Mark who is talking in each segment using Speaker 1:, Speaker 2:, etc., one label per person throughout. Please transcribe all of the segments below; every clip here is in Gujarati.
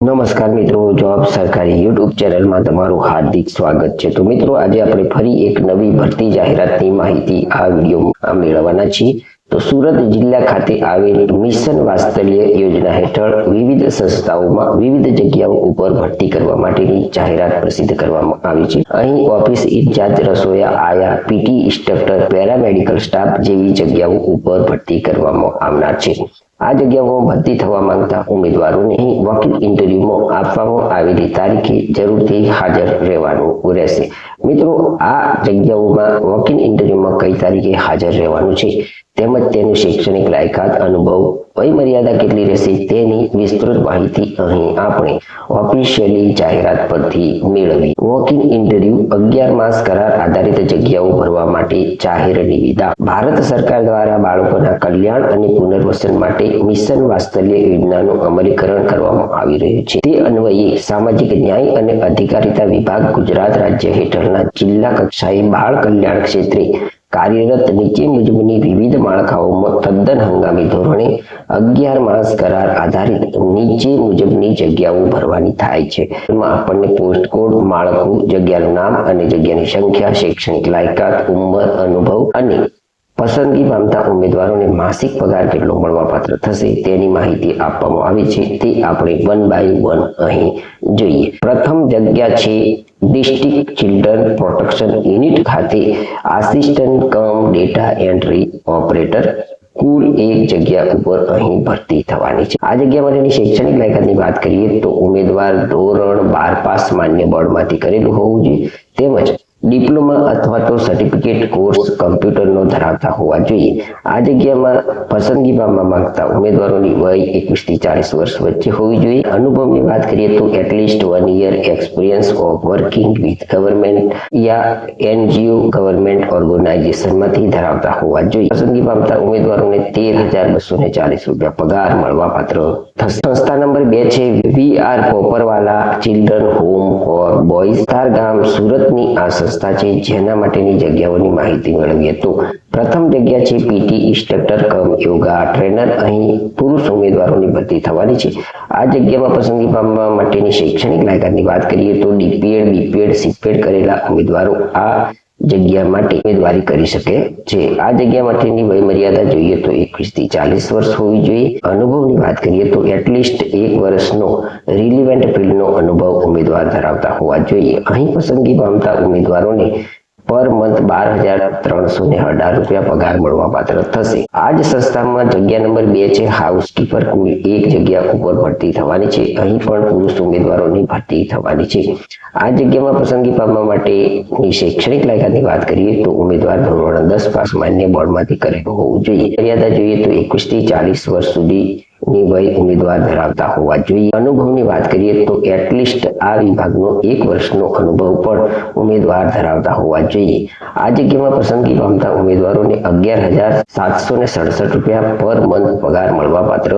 Speaker 1: નમસ્કાર મિત્રો, જોબ સરકારી યુટ્યુબ ચેનલમાં તમારું હાર્દિક સ્વાગત છે। તો મિત્રો, આજે આપણે ફરી એક નવી ભરતી જાહેરાતની માહિતી આ વિડીયોમાં મેળવવાના છીએ। તો સુરત જિલ્લા ખાતે આવેલ મિશન વાત્સલ્ય યોજના હેઠળ વિવિધ સંસ્થાઓમાં વિવિધ જગ્યાઓ ઉપર ભરતી કરવા માટેની જાહેરાત પ્રસિદ્ધ કરવામાં આવી છે। અહીં ઓફિસ ઇન્ચાર્જ, રસોઈયા, આયા, પીટી ઇન્સ્ટ્રક્ટર, પેરામેડિકલ સ્ટાફ જેવી જગ્યાઓ ઉપર ભરતી કરવામાં આવનાર છે। આ જગ્યાઓમાં ભરતી થવા માંગતા ઉમેદવારોને વોક-ઇન ઇન્ટરવ્યુમાં આપવામાં આવેલી તારીખે જરૂરથી હાજર રહેવાનું રહેશે। મિત્રો, આ જગ્યાઓમાં વોક-ઇન ઇન્ટરવ્યુમાં કઈ તારીખે હાજર રહેવાનું છે તેમજ તેનું શૈક્ષણિક લાયકાત, અનુભવ, વય મર્યાદા કેટલી રહેશે તેની વિસ્તૃત માહિતી અહીં આપણે ઓફિશિયલી જાહેરાત પરથી મેળવી। વોક-ઇન ઇન્ટરવ્યુ 11 માસ કરાર આધારિત જગ્યાઓ ભરવા માટે જાહેર નિવિદા। ભારત સરકાર દ્વારા બાળકોના કલ્યાણ અને પુનર્વસન માટે મિશન વાત્સલ્ય યોજનાનું અમલીકરણ કરવામાં આવી રહ્યું છે। તે અન્વયે સામાજિક ન્યાય અને અધિકારિતા વિભાગ ગુજરાત રાજ્ય હેઠળના જિલ્લા કક્ષાએ બાળ કલ્યાણ ક્ષેત્રે કાર્યરત નીચે મુજબની વિવિધ માળખાઓમાં તદ્દન હંગામી ધોરણે 11 માસ કરાર આધારિત નીચે મુજબની જગ્યાઓ ભરવાની થાય છે। એમાં આપણને પોસ્ટ કોડ, માળખું, જગ્યાનું નામ અને જગ્યાની સંખ્યા, શૈક્ષણિક લાયકાત, ઉંમર, અનુભવ અને પસંદગી પામતા ઉમેદવારોને માસિક પગાર કેટલો મળવાપાત્ર થશે તેની માહિતી આપવામાં આવી છે। તે આપણે 1 બાય 1 અહીં જોઈએ। પ્રથમ જગ્યા છે ડિસ્ટ્રિક્ટ ચિલ્ડ્રન પ્રોટેક્શન યુનિટ ખાતે assistant cum data entry operator. કુલ 1 જગ્યા ઉપર અહીં ભરતી થવાની છે। આ જગ્યા માટેની શૈક્ષણિક લાયકાતની વાત કરીએ તો ઉમેદવાર ધોરણ 12 પાસ માન્ય બોર્ડમાંથી કરેલું હોવું જોઈએ તેમજ ડિપ્લોમા અથવા તો સર્ટિફિકેટ કોર્સ કમ્પ્યુટરનો ધરાવતા હોવા જોઈએ। આ જગ્યામાં પસંદગી પામવા માંગતા ઉમેદવારોની વય 21 થી 40 વર્ષ વચ્ચે હોવી જોઈએ। અનુભવની વાત કરીએ તો at least 1 year experience of working with government યા એનજીઓ ગવર્મેન્ટ ઓર્ગેનાઇઝેશનમાંથી ધરાવતા હોવા જોઈએ। પસંદગી પામતા ઉમેદવારોને 13,240 રૂપિયા પગાર મળવાપાત્ર થશે। સંસ્થા નંબર 2 છે VR Poparwala children home for boys, ગામ, સુરતની આ સંસ્થા છે જેના માટેની જગ્યાઓની માહિતી મેળવીએ તો પ્રથમ જગ્યા છે PT instructor cum yoga trainer. અહીં પુરુષ ઉમેદવારોની ભરતી થવાની છે। આ જગ્યામાં પસંદગી પામવા માટેની શૈક્ષણિક લાયકાતની વાત કરીએ તો ડીપીએડ, બીપીએડ, સીપીએડ કરેલા ઉમેદવારો આ જગ્યા માટે ઉમેદવારી કરી શકે છે। આ જગ્યા માટેની વય મર્યાદા જોઈએ તો 21 થી 40 વર્ષ હોવી જોઈએ। અનુભવની વાત કરીએ તો એટલીસ્ટ 1 વર્ષનો રિલિવન્ટ ફિલ્ડનો અનુભવ ઉમેદવાર ધરાવતા હોવા જોઈએ। અહીં પસંદગી પામતા ઉમેદવારોને પર મંથ 12,318 રૂપિયા પગાર મળવાપાત્ર થશે। આ જ સંસ્થામાં જગ્યા નંબર 2 છે હાઉસકીપર। કુલ 1 જગ્યા ઉપર ભરતી થવાની છે। અહીં પણ પુરુષ ઉમેદવારોની ભરતી થવાની છે। આ જગ્યામાં પસંદગી પામવા માટેની શૈક્ષણિક લાયકાતની વાત કરીએ તો ઉમેદવાર ધોરણ 10 પાસ માન્ય બોર્ડમાંથી કરેલું હોવું જોઈએ। મર્યાદા જોઈએ તો 21 થી 40 વર્ષ સુધીની વય ઉમેદવાર ધરાવતા હોવા જોઈએ। અનુભવની વાત કરીએ તો એટલીસ્ટ આ વિભાગનો 1 વર્ષનો અનુભવ પણ ઉમેદવાર ધરાવતા હોવા જોઈએ। આ જગ્યામાં પસંદગી પામતા ઉમેદવારોને 11,767 રૂપિયા પર મંથ પગાર મળવાપાત્ર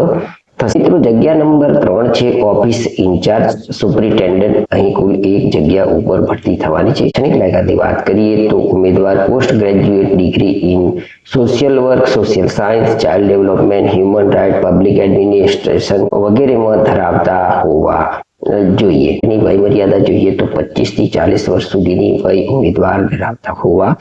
Speaker 1: થશે। મિત્રો, જગ્યા નંબર 3 છે ઓફિસ ઇન્ચાર્જ સુપરિન્ટેન્ડન્ટ। અહીં કુલ 1 જગ્યા ઉપર ભરતી થવાની છે। શૈક્ષણિક લાયકાતની વાત કરીએ તો ઉમેદવાર post graduate degree in social work, social science, child development, human right, public administration વગેરેમાં ધરાવતા હોવા જોઈએ। એની વય મર્યાદા જોઈએ તો 25 થી 40 વર્ષ સુધીની વય ઉમેદવાર ધરાવતા હોવા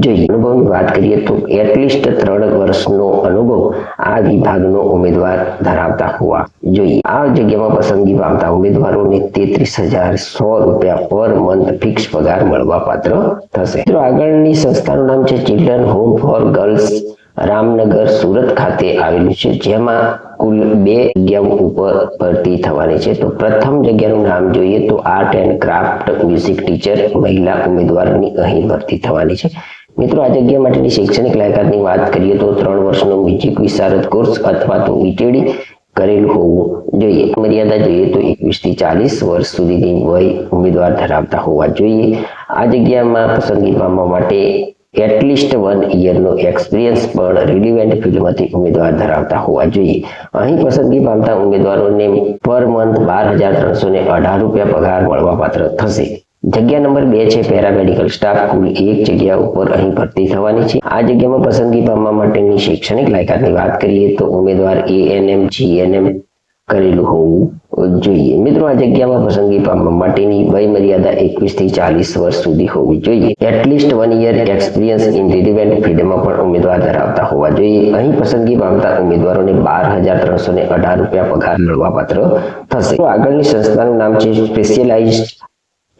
Speaker 1: જોઈએ। અનુભવની વાત કરીએ તો એટલીસ્ટ 3 વર્ષનો અનુભવ આ વિભાગનો ઉમેદવાર ધરાવતા હોવા જોઈએ। આ જગ્યામાં પસંદગી પામતા ઉમેદવારોને 33,100 રૂપિયા પર મંથ ફિક્સ પગાર મળવાપાત્ર થશે। મિત્રો, આગળની સંસ્થાનું નામ છે children home for girls, Ramnagar, Surat ખાતે આવેલું છે જેમાં કુલ 2 જગ્યાઓ ઉપર ભરતી થવાની છે। તો પ્રથમ જગ્યાનું નામ જોઈએ તો art and craft music teacher મહિલા ઉમેદવારની અહીં ભરતી થવાની છે। મિત્રો, આ જગ્યા માટેની શૈક્ષણિક લાયકાતની વાત કરીએ તો 3 વર્ષનો મ્યુઝિક વિશારદ કોર્સ અથવા તો વીટીડી કરેલું હોવું જોઈએ। મર્યાદા જોઈએ તો 21 થી 40 વર્ષ સુધીની વય ઉમેદવાર ધરાવતા હોવા જોઈએ। આ જગ્યામાં પસંદગી પામવા માટે એટલીસ્ટ 1 યરનો એક્સપિરિયન્સ પણ રિલિવન્ટ ફિલ્ડમાંથી ઉમેદવાર ધરાવતા હોવા જોઈએ। અહીં પસંદગી પામતા ઉમેદવારોને પર મંથ 12,318 રૂપિયા પગાર મળવાપાત્ર થશે। જગ્યા નંબર 2 છે પેરામેડિકલ સ્ટાફ। કુલ 1 જગ્યા ઉપર અહીં ભરતી થવાની છે। આ જગ્યામાં પસંદગી પામવા માટેની શૈક્ષણિક લાયકાતની વાત કરીએ તો ઉમેદવાર એએનએમ, જીએનએમ કરેલું હોવું જોઈએ। મિત્રો આ જગ્યામાં પસંદગી પામવા માટેની વય મર્યાદા 21 થી 40 વર્ષ સુધી હોવી જોઈએ। At least 1 year experience in relevant ફિલ્ડમાં પણ ઉમેદવાર ધરાવતા હોવા જોઈએ। અહીં પસંદગી પામતા ઉમેદવારોને 12,318 રૂપિયા પગાર મળવાપાત્ર થશે। આગળની સંસ્થાનું નામ છે સ્પેશિયલાઇઝ્ડ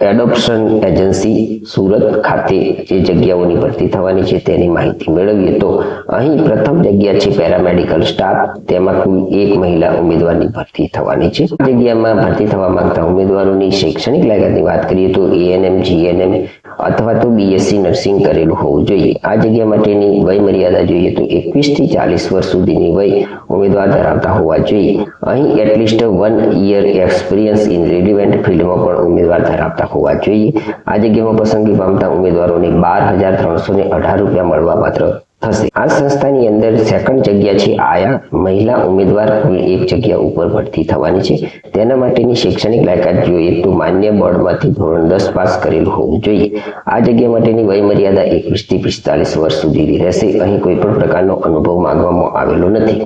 Speaker 1: એડોપ્શન એજન્સી સુરત ખાતે જે જગ્યાઓની ભરતી થવાની છે તેની માહિતી મેળવીએ તો અહીં પ્રથમ જગ્યા છે પેરામેડિકલ સ્ટાફ, તેમાં કુલ 1 મહિલા ઉમેદવારની ભરતી થવાની છે। આ જગ્યામાં ભરતી થવા માંગતા ઉમેદવારોની શૈક્ષણિક લાયકાતની વાત કરીએ તો એએનએમ, જીએનએમ અથવા તો બીએસસી નર્સિંગ કરેલું હોવું જોઈએ। આ જગ્યા માટેની વય મર્યાદા જોઈએ તો 21 થી 40 વર્ષ સુધીની વય ઉમેદવાર ધરાવતા હોવા જોઈએ। અહીં at least 1 year experience in relevant ફિલ્ડમાં પણ ઉમેદવાર ધરાવતા હોવા જોઈએ। આ જગ્યામાં પસંદગી પામતા ઉમેદવારોને 12,318 રૂપિયા મળવાપાત્ર થશે। આ સંસ્થાની અંદર સેકન્ડ જગ્યા છે આયા મહિલા ઉમેદવાર, કુલ 1 જગ્યા ઉપર ભરતી થવાની છે। તેના માટેની શૈક્ષણિક લાયકાત જોઈએ તો માન્ય બોર્ડમાંથી ધોરણ 10 પાસ કરેલું હોવું જોઈએ। આ જગ્યા માટેની વય મર્યાદા 21 થી 45 વર્ષ સુધીની રહેશે। અહીં કોઈ પણ પ્રકારનો અનુભવ માંગવામાં આવેલો નથી।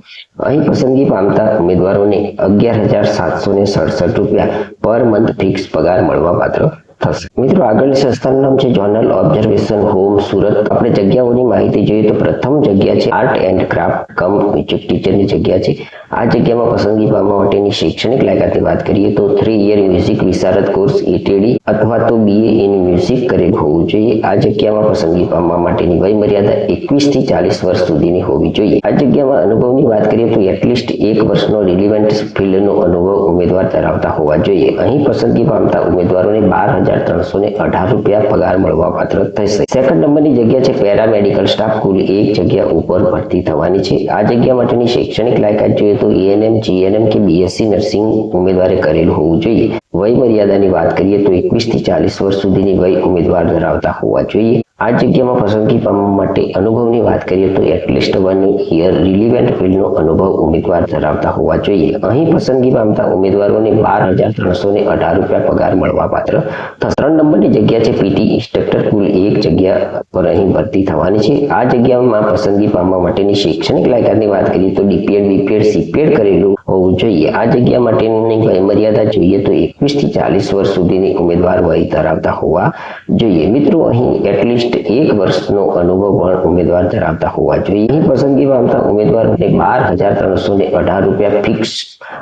Speaker 1: અહીં પસંદગી પામતા ઉમેદવારોને 11,767 રૂપિયા પર મંથ ફિક્સ પગાર મળવાપાત્ર થશે। મિત્રો આગળની સંસ્થાનું નામ છે જોનલ ઓબ્ઝર્વેશન હોમ સુરત। આપણે જગ્યાઓની માહિતી જોઈએ તો પ્રથમ જગ્યા છે art and craft cum music ટીચરની જગ્યા છે। આ જગ્યામાં પસંદગી પામવા માટેની શૈક્ષણિક લાયકાતની વાત કરીએ તો 3 યર મ્યુઝિક વિશારદ કોર્સ એટીડી અથવા તો બીએ ઇન મ્યુઝિક કરેલ હોવું જોઈએ। આ જગ્યામાં પસંદગી પામવા માટેની વય મર્યાદા 21 થી 40 વર્ષ સુધીની હોવી જોઈએ। આ જગ્યામાં અનુભવની વાત કરીએ તો એટલીસ્ટ 1 વર્ષનો રિલેવન્ટ ફિલ્ડનો અનુભવ ઉમેદવાર ધરાવતા હોવા જોઈએ। અહીં પસંદગી પામતા ઉમેદવારોને 12,318 રૂપિયા પગાર મળવાપાત્ર થશે। સેકન્ડ નંબરની જગ્યા છે પેરામેડિકલ સ્ટાફ, કુલ 1 જગ્યા ઉપર ભરતી થવાની છે। આ જગ્યા માટેની શૈક્ષણિક લાયકાત જોઈએ તો એએનએમ, જીએનએમ કે બીએસસી નર્સિંગ ઉમેદવારે કરેલું હોવું જોઈએ। વય મર્યાદાની વાત કરીએ તો 21 થી 40 વર્ષ સુધીની વય ઉમેદવાર ધરાવતા હોવા જોઈએ। આ જગ્યામાં પસંદગી પામવા માટે અનુભવની વાત કરીએ તો એટલીસ્ટ 1 યર રિલેવન્ટ ફિલ્ડનો અનુભવ ઉમેદવાર ધરાવતા હોવા જોઈએ। અહીં પસંદગી પામતા ઉમેદવારોને 12,318 રૂપિયા પગાર મળવાપાત્ર થશે। 3 નંબરની જગ્યા છે પીટી ઇન્સ્ટ્રક્ટર, કુલ 1 જગ્યા પર અહીં ભરતી થવાની છે। આ જગ્યામાં પસંદગી પામવા માટેની શૈક્ષણિક લાયકાતની વાત કરીએ તો ડીપીએડ, બીપીએડ, સીપીએડ કરેલું હોવું જોઈએ। આ જગ્યા માટેની વય મર્યાદા જોઈએ તો 21 થી 40 વર્ષ સુધીની ઉમેદવાર વય ધરાવતા હોવા જોઈએ। મિત્રો અહીં એટલીસ્ટ 1 વર્ષનો અનુભવ પણ ઉમેદવાર ધરાવતા હોવા જોઈએ। અહીં પસંદગી પામતા ઉમેદવારોને 12,318 રૂપિયા ફિક્સ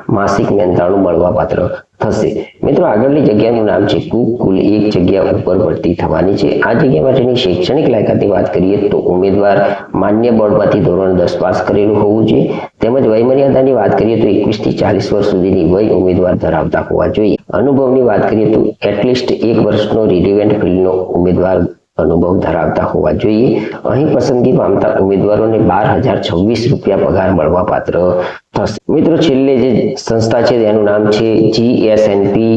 Speaker 1: માસિક મહેનતાણું મળવાપાત્ર થશે। મિત્રો આગળની જગ્યાનું નામ છે કુક, કુલ 1 જગ્યા ઉપર ભરતી થવાની છે। આ જગ્યા માટેની શૈક્ષણિક લાયકાતની વાત કરીએ તો ઉમેદવાર માન્ય બોર્ડમાંથી ધોરણ 10 પાસ કરેલું હોવું જોઈએ। તેમજ વય મર્યાદાની વાત કરીએ તો 21 થી 40 વર્ષ સુધીની વય ઉમેદવાર ધરાવતા હોવા જોઈએ। અનુભવની વાત કરીએ તો એટલીસ્ટ 1 વર્ષનો રિલેવન્ટ ફિલ્ડનો ઉમેદવાર અનુભવ ધરાવતા હોવા જોઈએ। અહીં પસંદગી પામતા ઉમેદવારોને 12,026 રૂપિયા પગાર મળવાપાત્ર થશે। મિત્રો છેલ્લે જે સંસ્થા છે તેનું નામ છે GSNP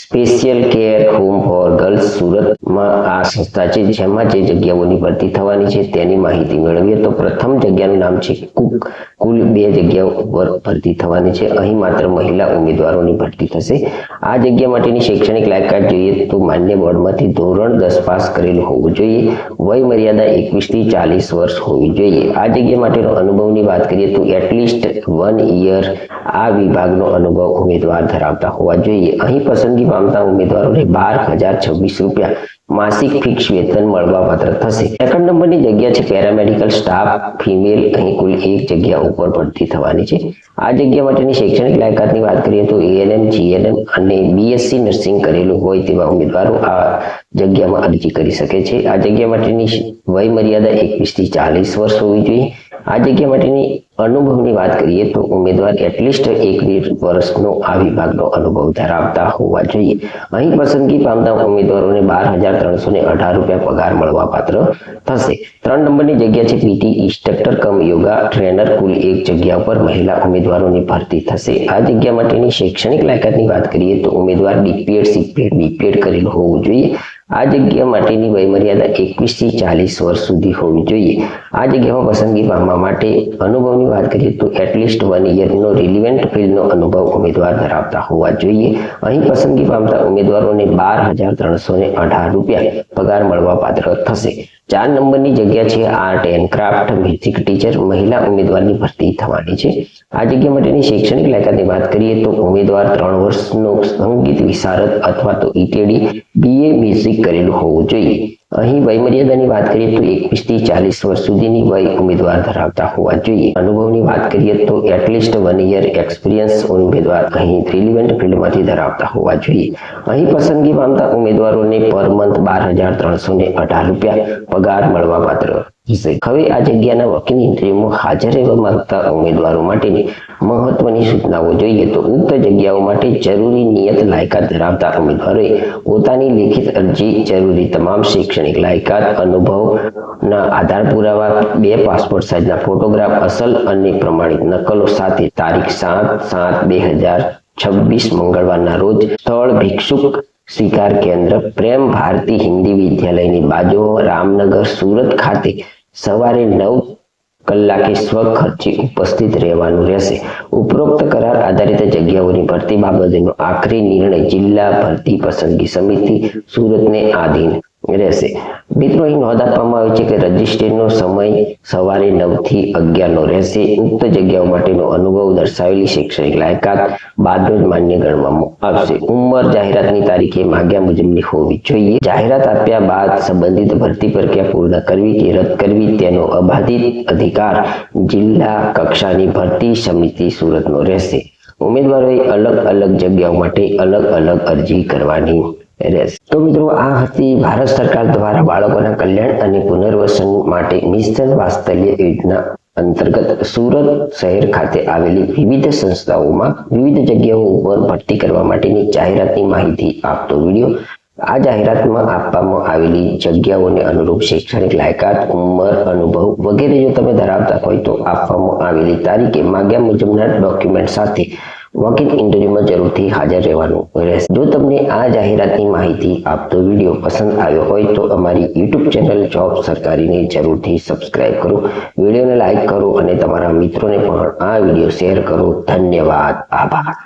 Speaker 1: special care home for girls સુરતમાં આ સંસ્થા છે, જેમાં જે જગ્યાઓની ભરતી થવાની છે તેની માહિતી મેળવીએ તો પ્રથમ જગ્યાનું નામ છે કુક, કુલ 2 જગ્યાઓ પર ભરતી થવાની છે। અહીં માત્ર મહિલા ઉમેદવારોની ભરતી થશે। આ જગ્યા માટેની શૈક્ષણિક લાયકાત જોઈએ તો માન્ય બોર્ડમાંથી ધોરણ 10 પાસ કરેલું હોવું જોઈએ। વય મર્યાદા 21 થી 40 વર્ષ હોવી જોઈએ। આ જગ્યા માટેનો અનુભવની વાત કરીએ તો એટલીસ્ટ 1 યર આ વિભાગનો અનુભવ ઉમેદવાર ધરાવતા હોવા જોઈએ। અહીં પસંદગી પામતા ઉમેદવારોને 12,026 રૂપિયા માસિક ફિક્સ વેતન મળવાપાત્ર થશે। સેકન્ડ નંબરની જગ્યા છે પેરામેડિકલ સ્ટાફ ફિમેલ, અહીં કુલ 1 જગ્યા ઉપર ભરતી થવાની છે। આ જગ્યા માટેની શૈક્ષણિક લાયકાતની વાત કરીએ તો એએનએમ, જીએનએમ અને બીએસસી નર્સિંગ કરેલું હોય તેવા ઉમેદવારો આ જગ્યામાં અરજી કરી શકે છે। આ જગ્યા માટેની વય મર્યાદા 21 થી 40 વર્ષ હોવી જોઈએ। આ જગ્યા માટેની અનુભવની વાત કરીએ તો ઉમેદવાર એટલીસ્ટ 1 વર્ષનો આ વિભાગનો અનુભવ ધરાવતા હોવા જોઈએ। અહીં પસંદગી પામતા ઉમેદવારોને 12,318 રૂપિયા પગાર મળવાપાત્ર થશે। 3 નંબરની જગ્યા છે PT instructor cum yoga trainer, કુલ 1 જગ્યા પર મહિલા ઉમેદવારોની ભરતી થશે। આ જગ્યા માટેની શૈક્ષણિક લાયકાતની વાત કરીએ તો ઉમેદવાર ડીપીએડ, સીપીએડ, બીપીએડ કરેલું હોવું જોઈએ। આ જગ્યા માટેની વય મર્યાદા 21 થી 40 વર્ષ સુધી હોવી જોઈએ। આ જગ્યામાં પસંદગી પામવા માટે અનુભવની વાત કરીએ તો એટલીસ્ટ 1 યરનો રિલેવન્ટ ફિલ્ડનો અનુભવ ઉમેદવાર ધરાવતા હોવા જોઈએ। અહીં પસંદગી પામતા ઉમેદવારોને 12,318 રૂપિયા પગાર મળવાપાત્ર થશે। 4 નંબરની જગ્યા છે art and craft music teacher મહિલા ઉમેદવારની ભરતી થવાની છે. આ જગ્યા માટેની શૈક્ષણિક લાયકાતની વાત કરીએ તો ઉમેદવાર 3 વર્ષનો સંગીત વિશારદ અથવા તો ઈટીડી BA મ્યુઝિક કરેલું હોવું જોઈએ. અહીં વયમર્યાદાની વાત કરીએ તો 21 થી 40 વર્ષ સુધીની વય ઉમેદવાર ધરાવતા હોવા જોઈએ. અનુભવની વાત કરીએ તો એટલીસ્ટ 1 યર એક્સપિરિયન્સ ઉમેદવાર અહીં રિલિવન્ટ ફિલ્ડમાંથી ધરાવતા હોવા જોઈએ. અહીં પસંદગી પામતા ઉમેદવારોને પર મંથ 12,318 રૂપિયા પગાર મળવાપાત્ર હશે. હવે આ જગ્યાના વકીલ ઇન્ટરવ્યુમાં હાજર રહેવા માંગતા ઉમેદવારો માટેની મહત્વની સૂચનાઓ જોઈએ તો ઉક્ત જગ્યાઓ માટે જરૂરી નિયત લાયકાત ધરાવતા ઉમેદવારોએ પોતાની લેખિત અરજી જરૂરી તમામ શૈક્ષણિક લાયકાત અનુભવના આધાર પુરાવા 2 પાસપોર્ટ સાઇઝના ફોટોગ્રાફ અસલ અને પ્રમાણિત નકલો સાથે તારીખ 7/7/2026 મંગળવારના રોજ સ્થળ ભિક્ષુક શિકાર કેન્દ્ર પ્રેમ ભારતી હિન્દી વિદ્યાલયની બાજુમાં રામનગર સુરત ખાતે સવારે 9 કલાકે સ્વખર્ચે ઉપસ્થિત રહેવાનું રહેશે. ઉપરોક્ત કરાર આધારિત જગ્યાઓની ભરતી બાબતનો આખરી નિર્ણય જિલ્લા ભરતી પસંદગી સમિતિ સુરતને આધીન રહેશે. મિત્રો, અહીં નોંધ આપવામાં આવી છે કે રજિસ્ટ્રેશનનો સમય સવારે 9 થી 11 નો રહેશે. ઉક્ત જગ્યાઓ માટેનો અનુભવ દર્શાવેલી શૈક્ષણિક લાયકાત બાદનો જ માન્ય ગણવામાં આવશે. ઉંમર જાહેરાતની તારીખે માગ્યા મુજબની હોવી જોઈએ. જાહેરાત આપ્યા બાદ સંબંધિત ભરતી પ્રક્રિયા પૂર્ણ કરવી કે રદ કરવી તેનો અબાધિત અધિકાર જિલ્લા કક્ષાની ભરતી સમિતિ સુરતનો રહેશે. ઉમેદવારોએ અલગ અલગ જગ્યાઓ માટે અલગ અલગ અરજી કરવાની રહેશે. તો મિત્રો, આ હતી ભારત સરકાર દ્વારા બાળકોના કલ્યાણ અને પુનર્વસન માટે મિશન વાત્સલ્ય યોજના અંતર્ગત સુરત શહેર ખાતે આવેલી વિવિધ સંસ્થાઓમાં વિવિધ જગ્યાઓ ઉપર ભરતી કરવા માટેની જાહેરાતની માહિતી આપતો વિડીયો. આ જાહેરાતમાં આપવામાં આવેલી જગ્યાઓને અનુરૂપ શૈક્ષણિક લાયકાત, ઉંમર, અનુભવ વગેરે જો તમે ધરાવતા હોય તો આપવામાં આવેલી તારીખે માગ્યા મુજબના ડોક્યુમેન્ટ સાથે વકીલ ઇન્ટરવ્યુમાં જરૂરથી હાજર રહેવાનું રહેશે. જો તમને આ જાહેરાતની માહિતી આપતો વિડીયો પસંદ આવ્યો હોય તો અમારી YouTube ચેનલ જોબ સરકારીને જરૂરથી સબસ્ક્રાઇબ કરો, વિડીયોને લાઇક કરો અને તમારા મિત્રોને પણ આ વિડીયો શેર કરો. ધન્યવાદ. આભાર.